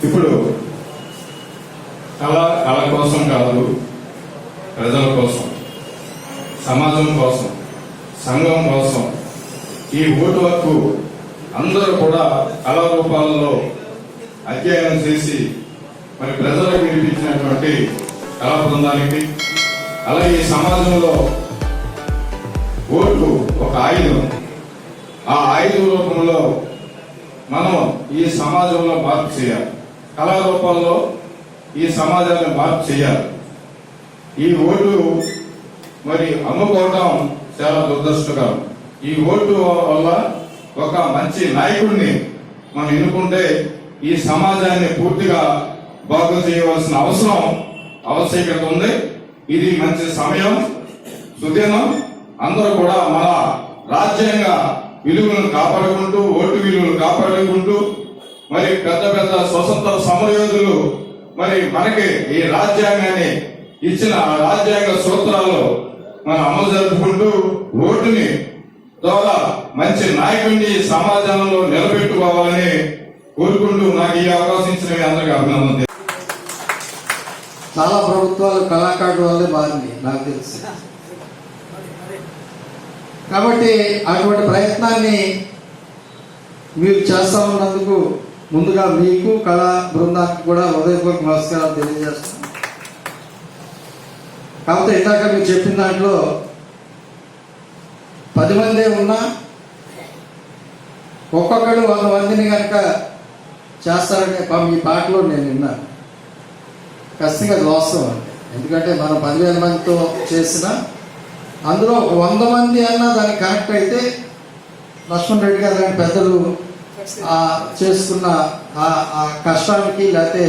ఇప్పుడు కళ కోసం కాదు, ప్రజల కోసం, సమాజం కోసం, సంఘం కోసం ఈ ఓటు హక్కు అందరూ కూడా కళారూపాలలో అధ్యయనం చేసి మరి ప్రజలకు వినిపించినటువంటి కళా బృందానికి, అలాగే ఈ సమాజంలో ఓటు ఒక ఆయుధం. ఆ ఆయుధ రూపంలో మనం ఈ సమాజంలో మార్పు చేయాలి, కళారూపాల్లో ఈ సమాజాన్ని మార్పు చేయాలి. ఈ ఓటు మరి అమ్ముకోవడం చాలా దురదృష్టకరం. ఈ ఓటు వల్ల ఒక మంచి నాయకుడిని మనం ఎన్నుకుంటే ఈ సమాజాన్ని పూర్తిగా బాగు చేయవలసిన ఆవశ్యకత ఉంది. ఇది మంచి సమయం, సుదినం. అందరూ కూడా మన రాజ్యాంగ విలువలను కాపాడుకుంటూ, ఓటు విలువలు కాపాడుకుంటూ, మరి పెద్ద పెద్ద స్వతంత్ర సమరయోధులు మరి మనకి ఈ రాజ్యాంగాన్ని ఇచ్చిన రాజ్యాంగ సూత్రాలు మనం అమలు జరుపుకుంటూ ఓటుని ద్వారా మంచి నాయకుడిని సమాజంలో నిలబెట్టుకోవాలని కోరుకుంటూ నాకు ఈ అవకాశం ఇచ్చిన మీ అందరికీ అభినందన. చాలా ప్రభుత్వాలు కళాకారుల వల్లే మారింది నాకు తెలుసు. కాబట్టి అటువంటి ప్రయత్నాన్ని మీరు చేస్తా ఉన్నందుకు ముందుగా మీకు కళా బృందానికి కూడా హృదయపూర్వక నమస్కారాలు తెలియజేస్తున్నాను. కాకపోతే ఇందాక మీరు చెప్పిన దాంట్లో 10 మందే ఉన్నా ఒక్కొక్కడు 100 మందిని కనుక చేస్తారనే ఈ పాటలో నేను విన్నాను. ఖచ్చితంగా అది వాస్తవం అండి. ఎందుకంటే మనం 10,000 మందితో చేసిన అందులో 100 మంది అన్నా దానికి కనెక్ట్ అయితే లక్ష్మణ్ రెడ్డి గారు లాంటి పెద్దలు చేసుకున్న ఆ కష్టానికి లేకపోతే